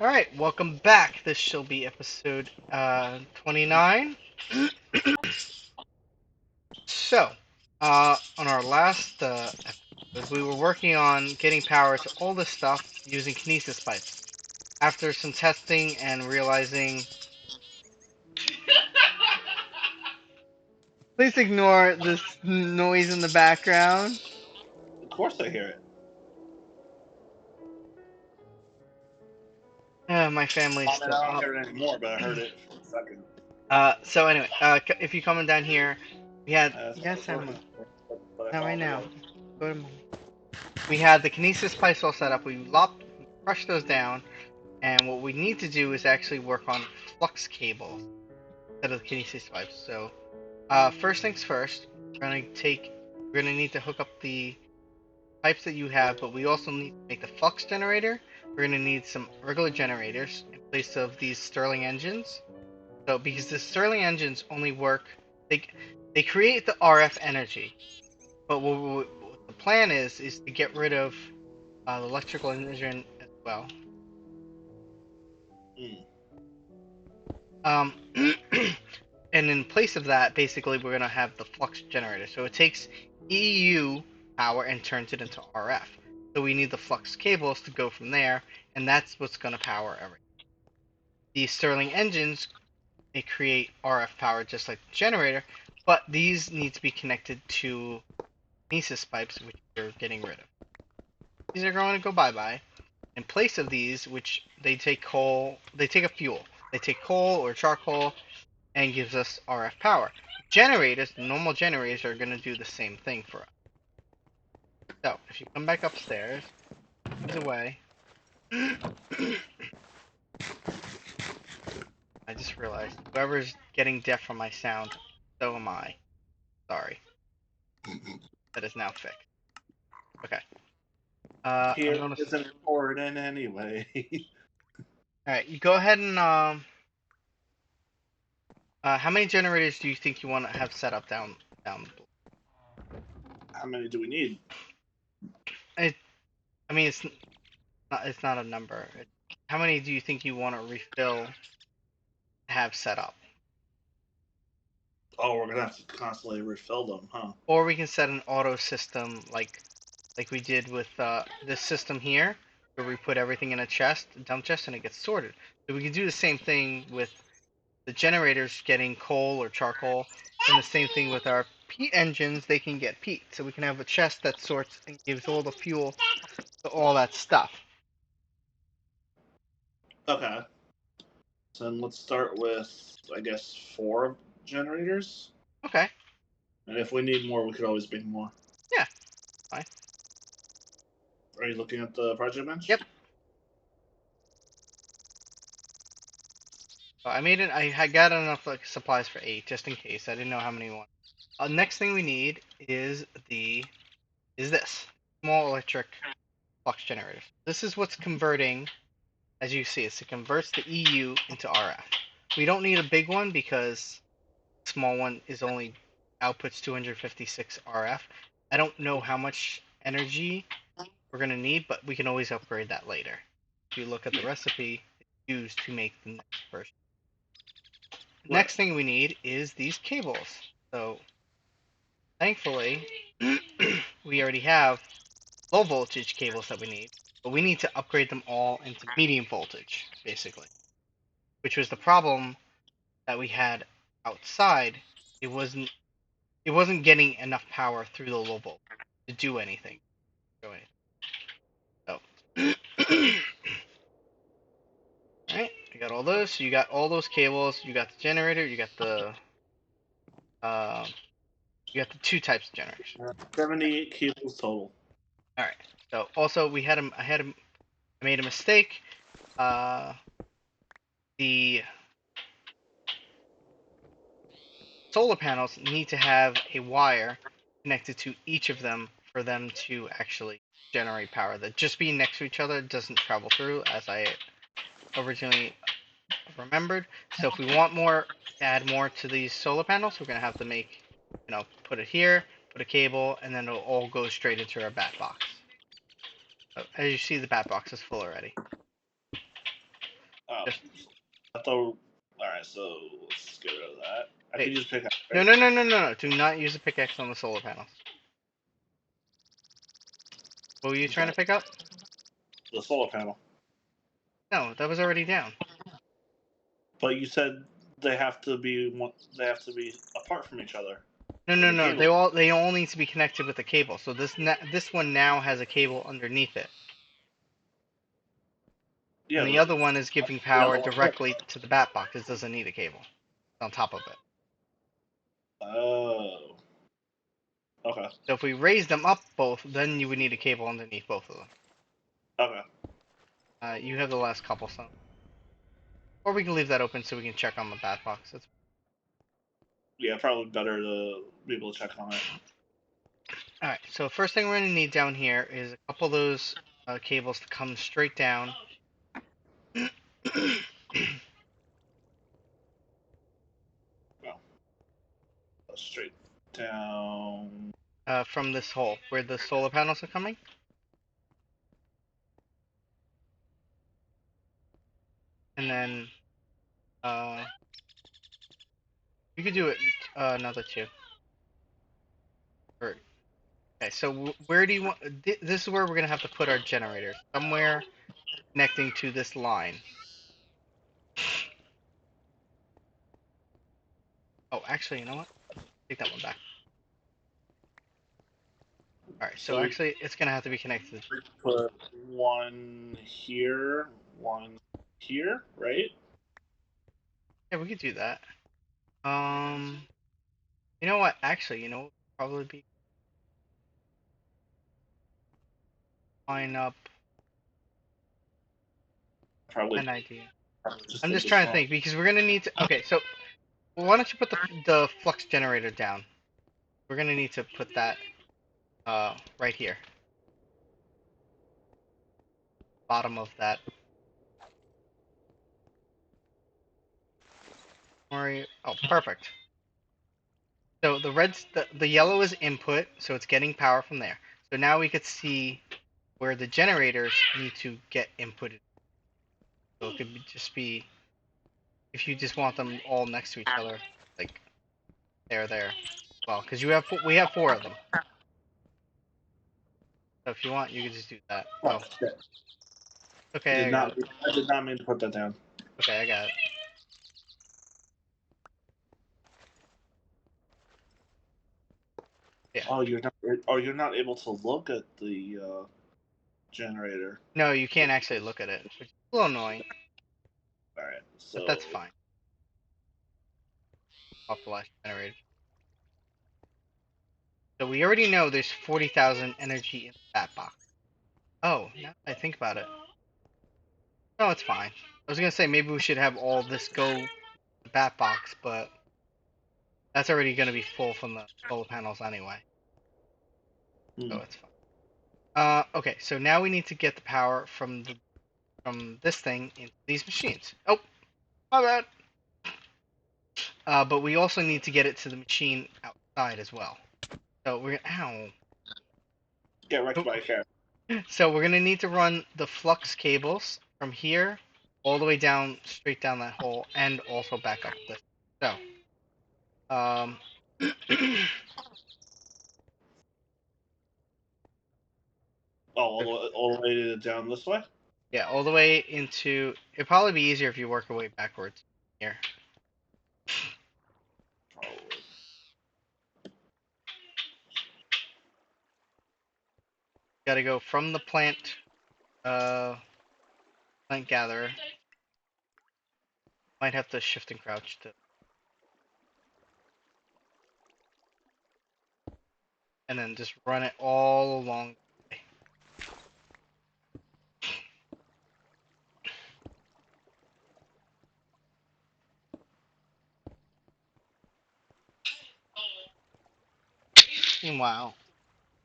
Alright, welcome back. This shall be episode 29. So, on our last episode, we were working on getting power to all this stuff using kinesis pipes. After some testing and realizing... Please ignore this noise in the background. Of course I hear it. My family's I mean, still I don't up. hear it anymore, but I heard it for a second. So anyway, if you coming down here, we had... It's Yes, not Emma. working, but I Not right now. apologize. Go to Mom. We had the kinesis pipes all set up. We crushed those down. And what we need to do is actually work on flux cables instead of the kinesis pipes. So, first things first, we're gonna need to hook up the pipes that you have, but we also need to make the flux generator. We're gonna need some regular generators in place of these Stirling engines. So, because the Stirling engines only work, they they create the RF energy, but what the plan is to get rid of the electrical engine as well. Mm. Um, and in place of that, basically, we're going to have the flux generator. So it takes EU power and turns it into RF. So we need the flux cables to go from there, and that's what's going to power everything. These Stirling engines, they create RF power just like the generator, but these need to be connected to kinesis pipes, which we're getting rid of. These are going to go bye-bye. In place of these, which they take a fuel. They take coal or charcoal and gives us RF power. Generators, normal generators, are going to do the same thing for us. So, if you come back upstairs, these away. I just realized, whoever's getting deaf from my sound, so am I. Sorry. That is now fixed. Okay. I'm Here gonna... isn't important anyway. Alright, you go ahead and, how many generators do you think you want to have set up down below? How many do we need? I mean, it's not a number. How many do you think you want to refill, have set up? Oh, we're gonna have to constantly refill them, huh? Or we can set an auto system like we did with this system here, where we put everything in a dump chest, and it gets sorted. So we can do the same thing with the generators getting coal or charcoal, and the same thing with our peat engines, they can get peat. So we can have a chest that sorts and gives all the fuel to all that stuff. Okay. So then let's start with, I guess, 4 generators. Okay, And if we need more, we could always make more. yeah, fine. Are you looking at the project bench? Yep. So I made it. I got enough like supplies for 8 just in case. I didn't know how many we want. Next thing we need is this small electric flux generators. This is what's converting, as you see, it converts the EU into RF. We don't need a big one because the small one is only outputs 256 RF. I don't know how much energy we're gonna need, but we can always upgrade that later. If you look at the recipe, it's used to make the next version. Right. Next thing we need is these cables. So thankfully, we already have low voltage cables that we need, but we need to upgrade them all into medium voltage, basically. Which was the problem that we had outside. It wasn't getting enough power through the low voltage to do anything. So alright, I got all those. So you got all those cables, you got the generator, uh, you got the 2 types of generators. 78 cables total. Alright. So also I made a mistake. The solar panels need to have a wire connected to each of them for them to actually generate power. That just being next to each other doesn't travel through, as I originally remembered. So if we want add more to these solar panels, we're gonna have to put it here, put a cable, and then it'll all go straight into our bat box. So, as you see, the bat box is full already. Just I thought. Alright, so let's get rid of that. I wait. can use pickaxe. No, Right? no, no, no, no, no. Do not use a pickaxe on the solar panels. What were you trying to Okay. pick up? The solar panel. No, that was already down. But you said they have to be They have to be apart from each other No, with no, a no. cable. They all need to be connected with a cable. So this one now has a cable underneath it, Yeah, and the other one is giving the power other one. directly to the bat box. It doesn't need a cable on top of it. Oh. Okay. So if we raise them up both, then you would need a cable underneath both of them. Okay. You have the last couple, so. Or we can leave that open so we can check on the bat box. Yeah, probably better to be able to check on it. Alright, so first thing we're going to need down here is a couple of those cables to come straight down. Well, straight down. From this hole where the solar panels are coming. And then you could do it another two. Or, okay, so where do you want? This is where we're gonna have to put our generators. Somewhere connecting to this line. Oh, actually, you know what? Take that one back. All right, so So we actually, it's gonna have to be connected. put one here, one here, right? Yeah, we could do that. You know what? Actually, you know, what would probably be line up Probably an idea. just I'm take just this trying to one. think because we're gonna need to. Okay, so why don't you put the flux generator down? We're gonna need to put that right here, bottom of that. Oh, perfect. So the yellow is input, so it's getting power from there. So now we could see where the generators need to get inputted. So it could just be if you just want them all next to each other, like there. Well, because we have four of them. So if you want, you could just do that. Oh Oh, shit! okay, I got it. I did not mean to put that down. Okay, I got it. Yeah. Oh, you're not. Oh, you're not able to look at the generator. No, you can't actually look at it, which is a little annoying, All right, but so that's fine. Off the last generator. So we already know there's 40,000 energy in that box. Oh, now that I think about it. No, it's fine. I was gonna say maybe we should have all this go to the bat box, but that's already gonna be full from the solar panels anyway. So it's fine. Okay, so now we need to get the power from this thing into these machines. Oh, my bad. But we also need to get it to the machine outside as well. So we're ow. get wrecked by a car. So we're gonna need to run the flux cables from here all the way down, straight down that hole, and also back up this. So, Oh, all the way down this way. yeah, all the way into. It'd probably be easier if you work your way backwards here. Probably. Got to go from the plant gatherer. Might have to shift and crouch to, and then just run it all along. Meanwhile,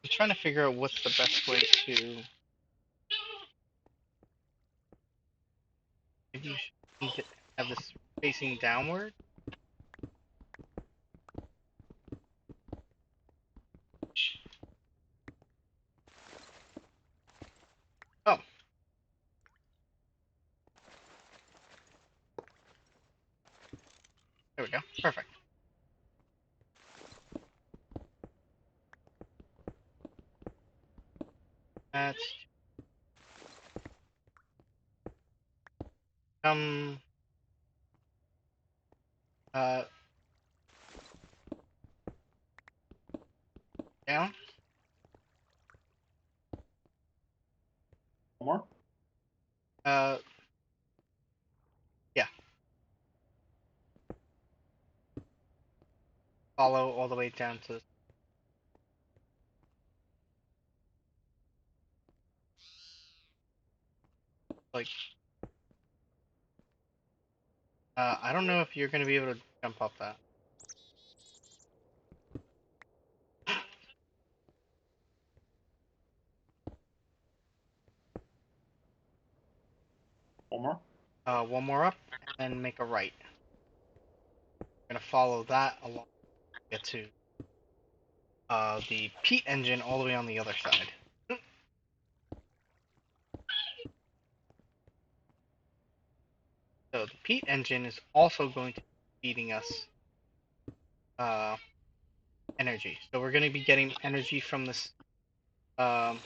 I'm trying to figure out what's the best way to. Maybe you should have this facing downward. Oh, There we go. Perfect. That's um uh down. One more. Uh yeah. Follow all the way down to like I don't know if you're gonna be able to jump up that. One more. One more up and make a right. We're gonna follow that along get to the peat engine all the way on the other side. So the peat engine is also going to be feeding us uh, energy. So we're going to be getting energy from this um,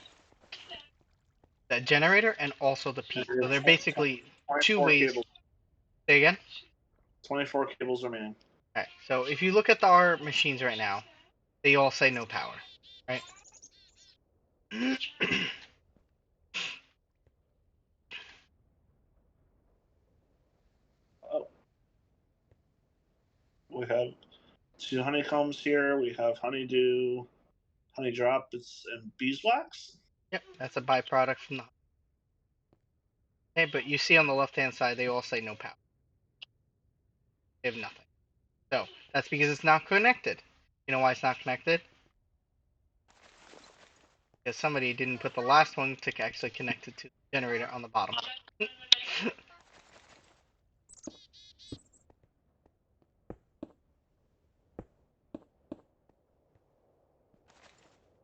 that generator and also the peat. So they're basically two 24 ways. cables. Say again. 24 cables remaining. Okay. So if you look at our machines right now, they all say no power, right? Oh, we have 2 honeycombs here. We have honeydew, honey drop, and beeswax. Yep, that's a byproduct from the. Okay, but you see on the left-hand side, they all say no power. They have nothing. So that's because it's not connected. You know why it's not connected? Because somebody didn't put the last one to actually connect it to the generator on the bottom.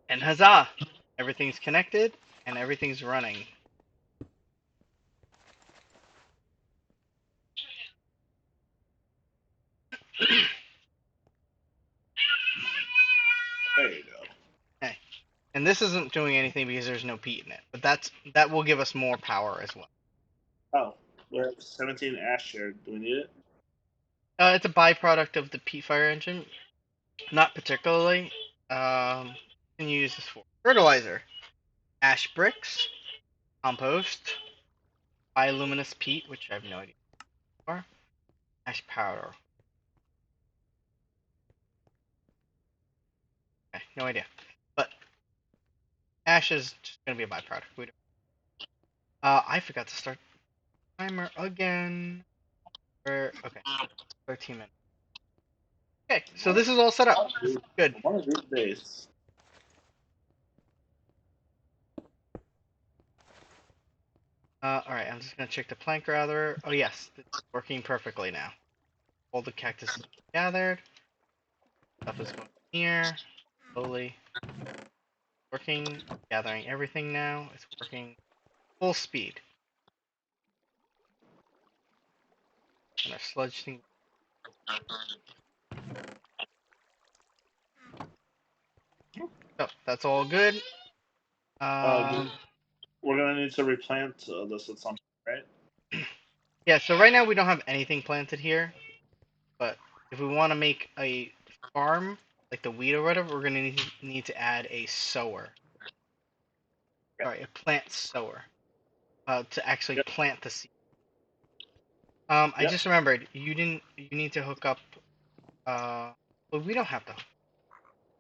And huzzah! Everything's connected and everything's running. There you go. Okay. And this isn't doing anything because there's no peat in it, but that will give us more power as well. Oh, we have 17 ash here. Do we need it? It's a byproduct of the peat fire engine, not particularly. Can you use this for fertilizer, ash bricks, compost, bioluminescent peat, which I have no idea what are, ash powder. Okay, no idea. But ash is just gonna be a byproduct. We don't. I forgot to start timer again. Okay, 13 minutes. Okay, so this is all set up. Good. One of these days. Alright, I'm just gonna check the plank gatherer. Oh yes, it's working perfectly now. All the cactus is gathered. Stuff is going here. Slowly. Working. Gathering everything now. It's working full speed. And our sludge thing. So that's all good. Um, We're gonna need to replant this at some point, right? yeah, so right now we don't have anything planted here, but if we want to make a farm, like the wheat or whatever, we're gonna need to add a sower. Yep. Sorry, a plant sower. To actually Yep. plant the seed. I Yep. just remembered you need to hook up. Well, we don't have to.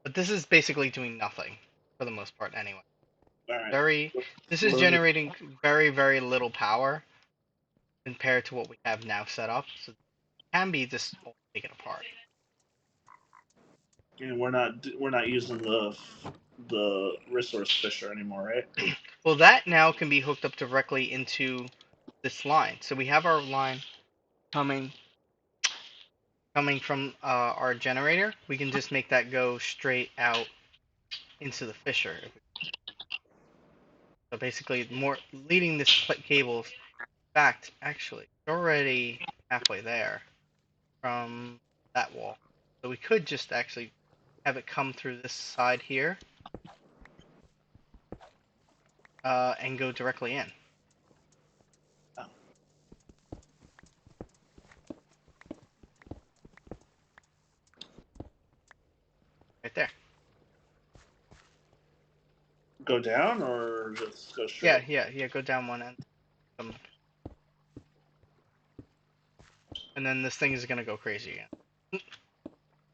But this is basically doing nothing for the most part, anyway. All right. Very. This is generating very very little power compared to what we have now set up, so it can be just taken apart. And we're not using the resource fisher anymore, right? Well, that now can be hooked up directly into this line. So we have our line coming from our generator. We can just make that go straight out into the fisher. So basically, more leading this cable. In fact, actually, it's already halfway there. From that wall. So we could just actually have it come through this side here, and go directly in. Oh. Right there. Go down or just go Yeah, straight? yeah. Go down one end. And then this thing is gonna go crazy again.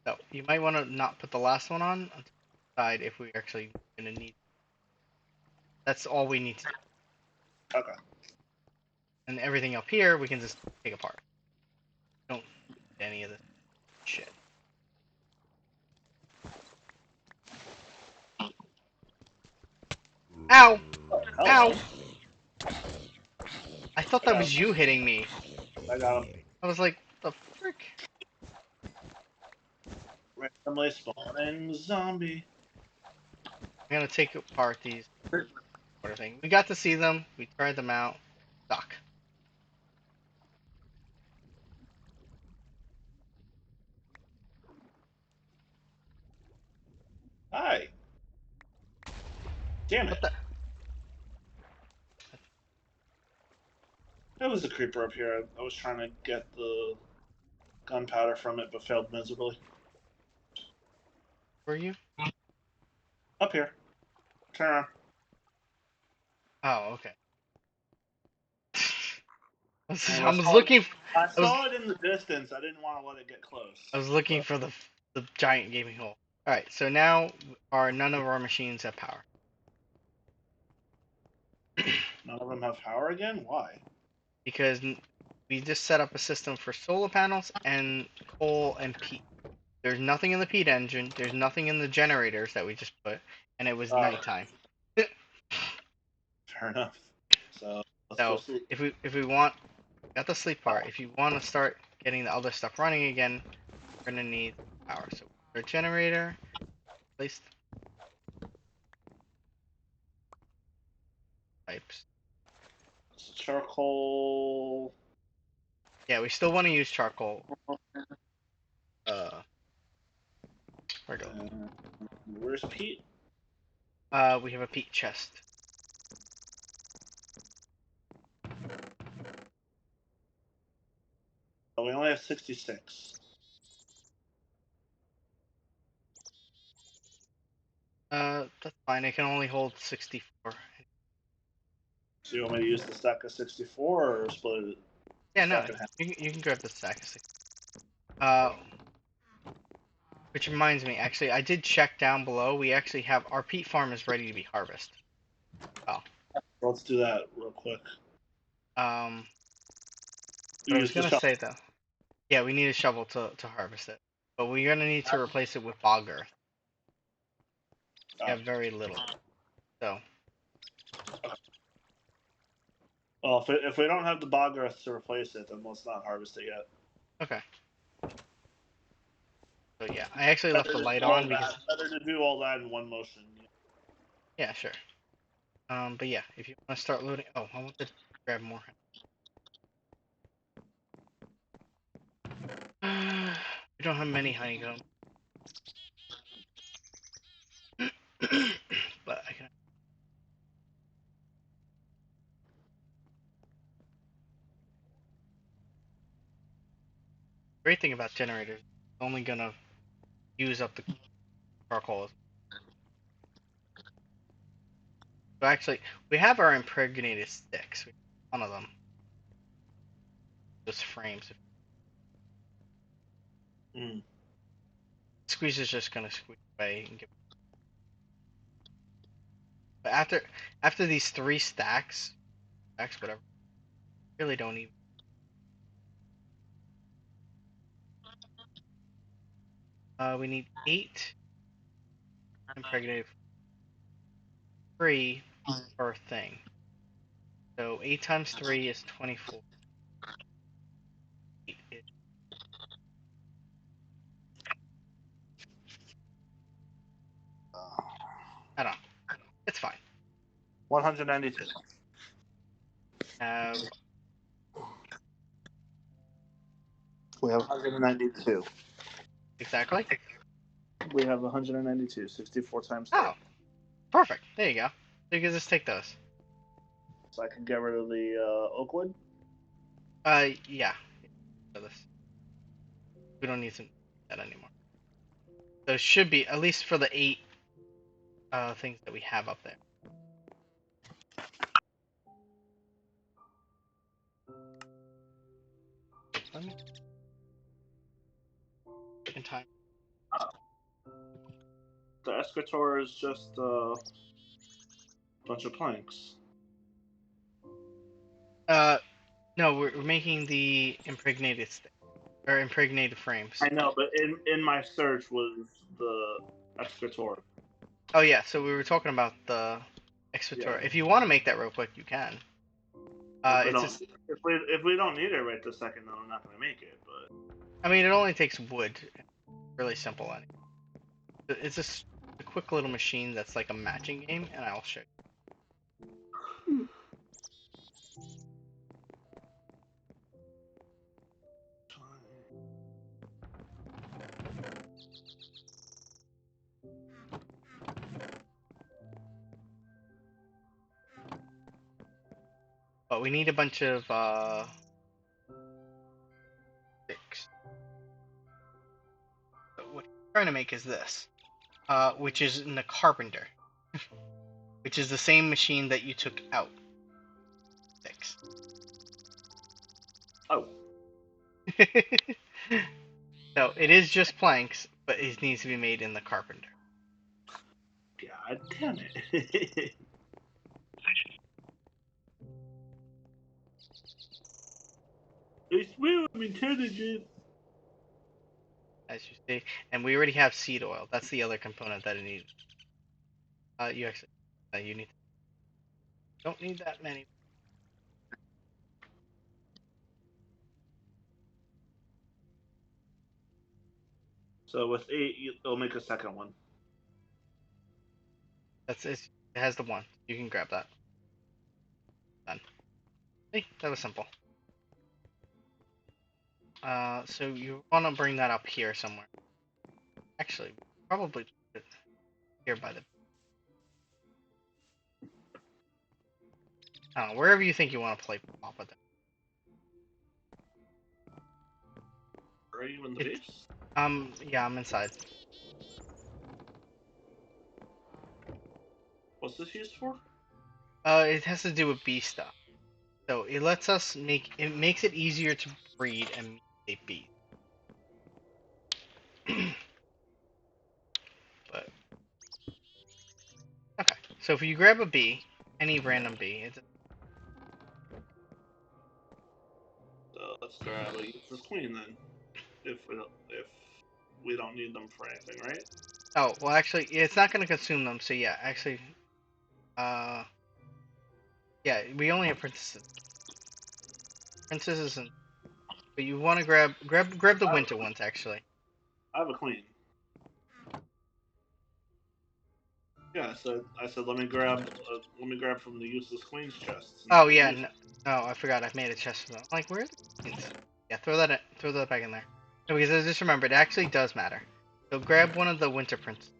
So you might want to not put the last one on until we decide if we're actually gonna need. That's all we need to do. Okay. And everything up here we can just take apart. Don't need any of this shit. Ow! Hello. Ow! I thought I that got was you hitting me. I got him. I was like, the frick? Randomly spawning zombie. I'm gonna take apart these sort of thing. We got to see them. We tried them out. Suck. Hi. Damn What it. the? There was a creeper up here. I was trying to get the gunpowder from it, but failed miserably. Were you? Up here. Turn around. Oh, okay. And I was looking. I I was saw it in the distance. I didn't want to let it get close. I was looking But for the giant gaming hole. All right, so now none of our machines have power none of them have power again? Why? because we just set up a system for solar panels and coal and peat. There's nothing in the peat engine. There's nothing in the generators that we just put, and it was nighttime. Fair enough. So let's go So sleep. if we want, got the sleep part. If you want to start getting the other stuff running again, we're gonna need power. So our generator, place pipes. So charcoal. Yeah, we still want to use charcoal. Where go? Where's Pete? We have a peat chest. Oh, we only have 66. That's fine. It can only hold 64. So you want me to use the stack of 64 or split it? Yeah, no, Stack in half? you can grab the stack of 60. Uh, which reminds me, actually, I did check down below. We actually have our peat farm is ready to be harvested. Oh, Let's do that real quick. What We I was use the gonna shop. say though, yeah, we need a shovel to harvest it, but we're gonna need to replace it with bog earth. We have very little, so Well, if we don't have the bog earth to replace it, then let's not harvest it yet. okay. So yeah, I actually left the light on because Better to do all that in one motion. yeah, sure. But yeah, if you want to start loading, oh, I want to grab more. We don't have many honeycomb, but I can. Great thing about generators, it's only gonna use up the charcoal. So actually, we have our impregnated sticks. One of them, just frames. Mm. Squeeze is just gonna squeeze away and give. But after these three stacks, whatever, really don't even. We need 8 impregnated, 3 per thing. So 8 times 3 is 24. 8 is, I don't know. It's fine. 192. Uh, We have 192. exactly? We have 192, 64 times 3. Oh, perfect. There you go. So you can just take those. So I can get rid of the oak wood. Yeah. So this, we don't need to do that anymore. So it should be, at least for the 8 things that we have up there. Let me in time. The escritor is just a bunch of planks. No, we're making the impregnated stick, or impregnated frames. I know, but in my search was the escritor. Oh yeah, so we were talking about the Yeah. Exvitor. If you want to make that real quick, you can. If we It's don't just, if we don't need it right this second, then I'm not gonna make it. But I mean, it only takes wood. Really simple. It's just a quick little machine that's like a matching game, and I'll show you. But we need a bunch of sticks. But what we're trying to make is this, which is in the carpenter, which is the same machine that you took out. Sticks. oh, So it is just planks, but it needs to be made in the carpenter. god damn it! It's real intelligent. As you see, and we already have seed oil. That's the other component that it needs. You actually, you need. Don't need that many. So with 8, it'll make a second one. That's it. It has the one. You can grab that. Done. See, that was simple. So you want to bring that up here somewhere. Actually, probably put it here by the. I don't know, wherever you think you want to play off with it. Are you in the It. base? Yeah, I'm inside. What's this used for? It has to do with bee stuff. So it lets us it makes it easier to breed and mutate bees. But okay, so if you grab a bee, any random bee, it's So let's grab a useless queen then. If we don't need them for anything, right? oh well, actually, it's not going to consume them. So yeah, actually, uh, yeah, we only have princesses, and but you want to grab the winter ones actually. I have a queen. Yeah, I said let me grab from the useless queen's chest since Oh we yeah, use no, it. no, I forgot I made a chest for them. I'm like, where are the queens? Yeah, throw that back in there. No, because I just remembered, it actually does matter. So grab one of the winter princes.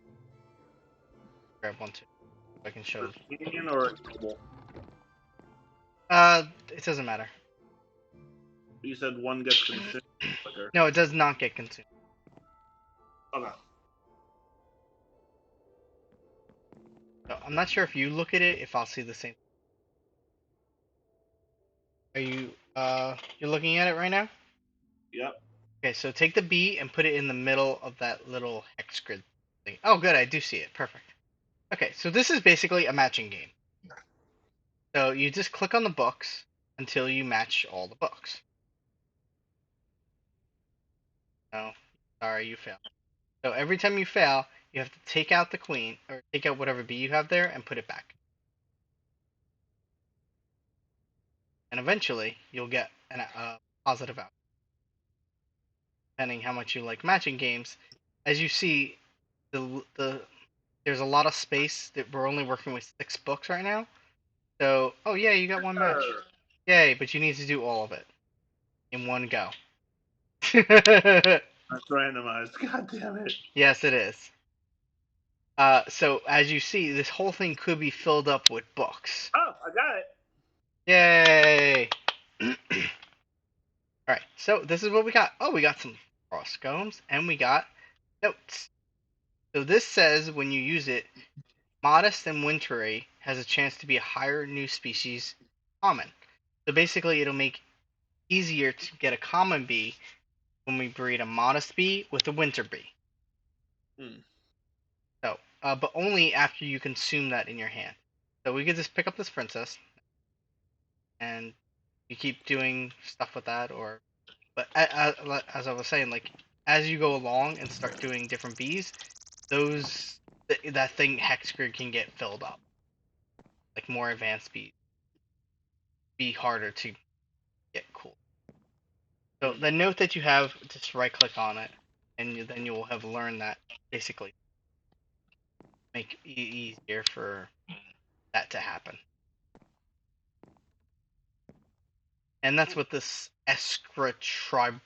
Grab one too. So I can show. Queen or noble? It doesn't matter. You said one gets consumed quicker. No, it does not get consumed. Okay. So I'm not sure if you look at it, if I'll see the same. Are you you're looking at it right now? Yep. Okay, so take the B and put it in the middle of that little hex grid thing. Oh, good, I do see it. Perfect. Okay, so this is basically a matching game. So you just click on the books until you match all the books. No, sorry, you failed. So every time you fail, you have to take out the queen, or take out whatever B you have there and put it back. And eventually, you'll get a positive outcome. Depending how much you like matching games. As you see, there's a lot of space that we're only working with 6 books right now. So, oh yeah, you got one match. Yay, but you need to do all of it in one go. That's randomized. God damn it. Yes, it is. So as you see, this whole thing could be filled up with books. Oh, I got it. Yay! Alright, so this is what we got. Oh, we got some crosscombs, and we got notes. So this says when you use it, modest and wintry has a chance to be a higher new species common. So basically, it'll make easier to get a common bee when we breed a modest bee with a winter bee. Hmm. So, but only after you consume that in your hand. So we could just pick up this princess, and you keep doing stuff with that, or but as I was saying, like as you go along and start doing different bees, that thing hex grid can get filled up. Like more advanced bees be harder to get cool. So the note that you have, just right click on it, and then you will have learned that basically make it easier for that to happen. And that's what this Escra tribe.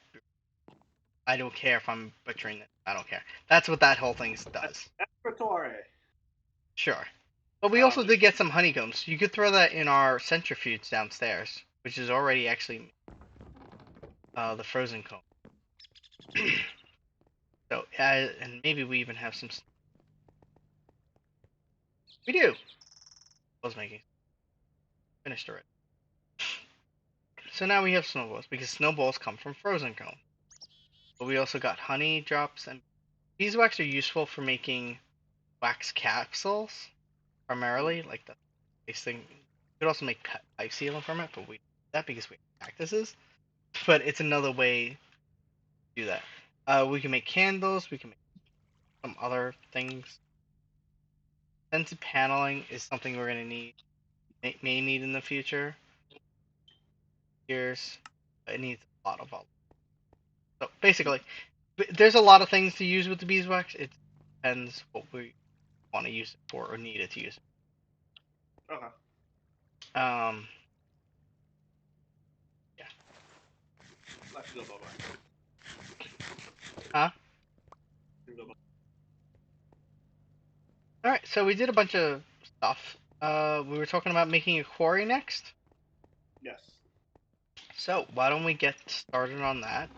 I don't care if I'm butchering it. I don't care. That's what that whole thing does. Escritore. Sure. But we also did get some honeycombs. You could throw that in our centrifuge downstairs, which is already actually the frozen comb. So, and maybe we even have some. We do. I was making finished already. So now we have snowballs because snowballs come from frozen comb. But we also got honey drops, and beeswax are useful for making wax capsules primarily, like the base thing. You could also make pipe sealing from it, but we do that because we have cactuses. But it's another way to do that. We can make candles. We can make some other things. Scented paneling is something we're gonna need, may need in the future. Years, it needs a lot of all. So basically, there's a lot of things to use with the beeswax. It depends what we want to use it for or need it to use Okay. it. Yeah. Let's go, Bubba. Huh? All right. So we did a bunch of stuff. We were talking about making a quarry next. Yes. So why don't we get started on that?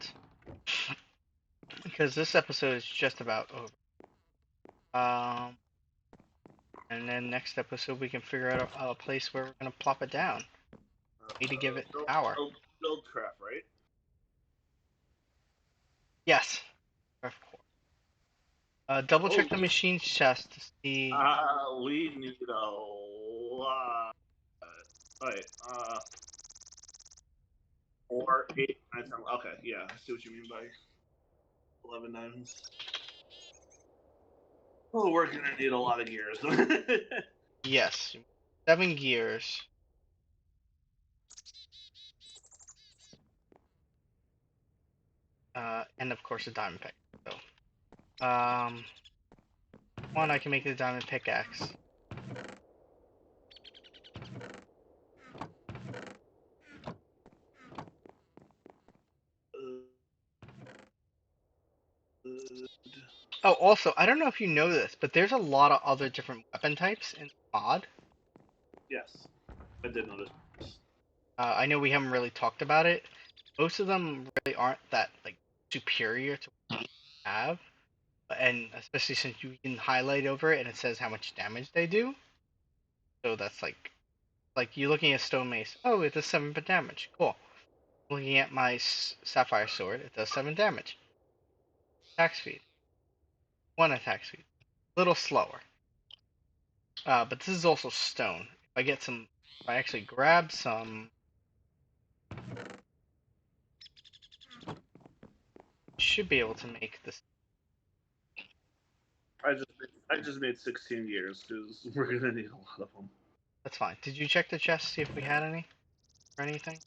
Because this episode is just about over. And then next episode we can figure out a place where we're gonna plop it down. Need to give it power. Build craft, right? Yes, of course. Double Oh. check the machine's chest to see. We need a lot. Wait, 4, 8, 9, 10. Okay, yeah, I see what you mean by 11 diamonds. Well, we're gonna need a lot of gears. Yes, 7 gears. And of course a diamond pick. So, one I can make the diamond pickaxe. Oh, also, I don't know if you know this, but there's a lot of other different weapon types in the mod. Yes, I did notice. I know we haven't really talked about it. Most of them really aren't that like superior to what we have, and especially since you can highlight over it and it says how much damage they do. So that's like you looking at stone mace. Oh, it does 7 damage. Cool. Looking at my sapphire sword, it does 7 damage. Attack speed, 1 attack speed. A little slower. But this is also stone. If I actually grab some, should be able to make this. I just made 16 gears because we're gonna need a lot of them. That's fine. Did you check the chest see if we had any or anything?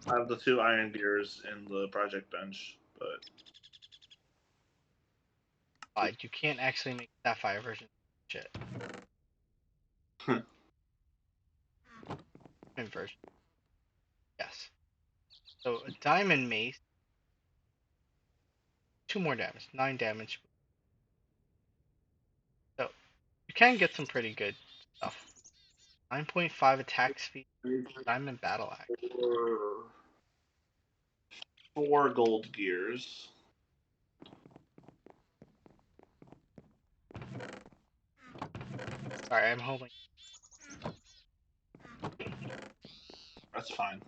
I have the 2 iron gears in the project bench, but You can't actually make sapphire version. Shit. Version. Yes. So a diamond mace 2 more damage, 9 damage. So you can get some pretty good stuff. 9.5 attack speed, diamond battle axe. Four gold gears. Sorry, I'm holding. That's fine.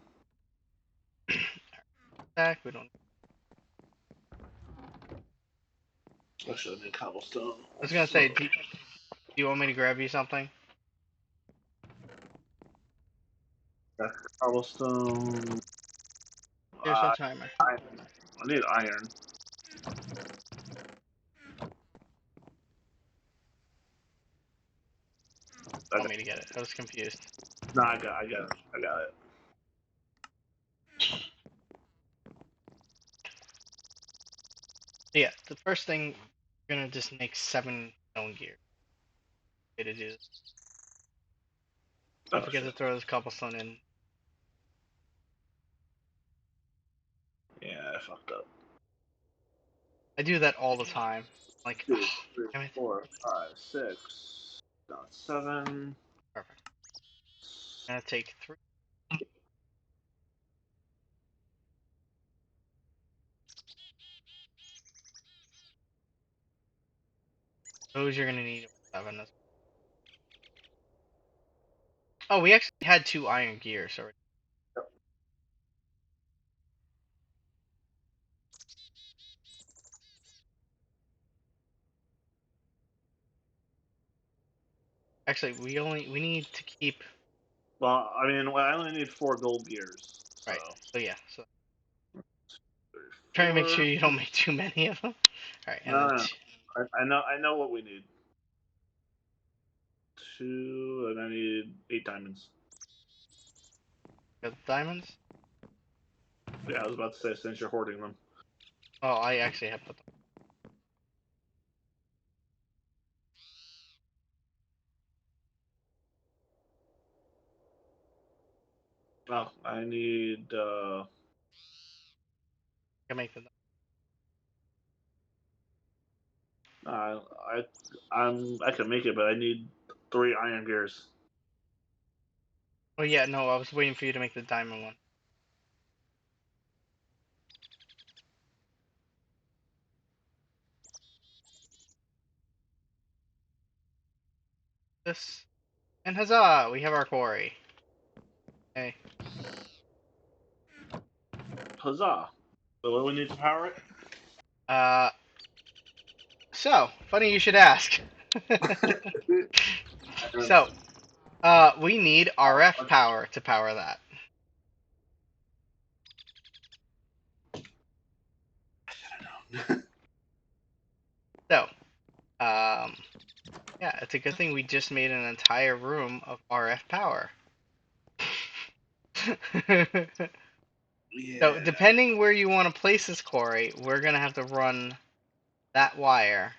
Attack. We don't. Actually, I need cobblestone. I was gonna say, do you want me to grab you something? Cobblestone. Here's a timer. I need iron. Want me to get it? I was confused. No, I got it. So yeah, the first thing we're gonna just make 7 stone gear. Way to do this. Don't forget to throw this cobblestone in. Yeah, I fucked up. I do that all the time. Like, 2, 3, damn it. 4, 5, 6. Got 7. Perfect. I'm gonna take 3. Those you're gonna need 7. Oh, we actually had 2 iron gears already. Actually, we need to keep. Well, I mean, I only need 4 gold gears. So. Right. So yeah. So 3, try to make 4. sure you don't make too many of them. All right, and No, then no. I know what we need. 2, and I need 8 diamonds. the diamonds. Yeah, I was about to say, since you're hoarding them. Oh, I actually have put them. Oh, I need. I can make them. I I can make it, but I need 3 iron gears. Oh yeah, no, I was waiting for you to make the diamond one. This and huzzah! We have our quarry. Hey. Huzzah! So what do we need to power it? Uh. So funny you should ask. So, we need RF power to power that. So, yeah, it's a good thing we just made an entire room of RF power. So, Yeah. depending where you want to place this quarry, we're gonna have to run that wire,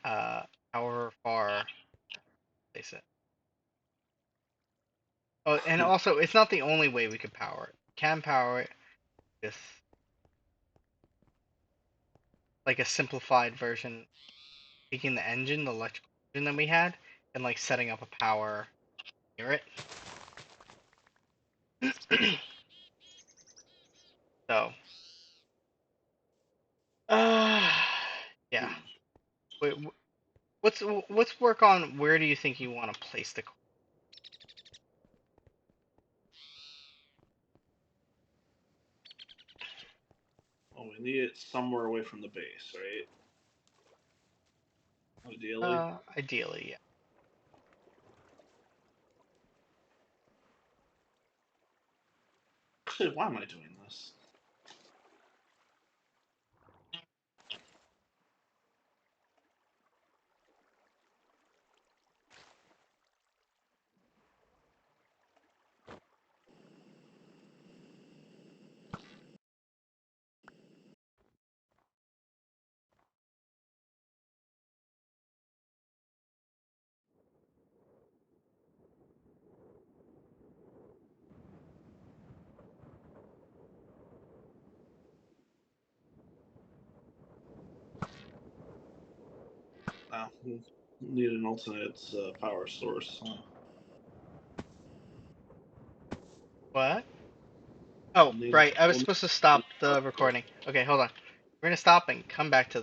uh, however far place it. Oh, and also, it's not the only way we could power it. We can power it with like a simplified version, taking the engine, the electrical engine that we had, and like setting up a power near it. So, uh, yeah. Wait, let's work on where do you think you want to place the. Well, we need it somewhere away from the base, right? Ideally. Ideally, yeah. Actually, why am I doing this? we'll need an alternate power source. What? Oh, We'll need, right. I was we'll supposed to need stop a power the source. recording. Okay, hold on. We're gonna stop and come back to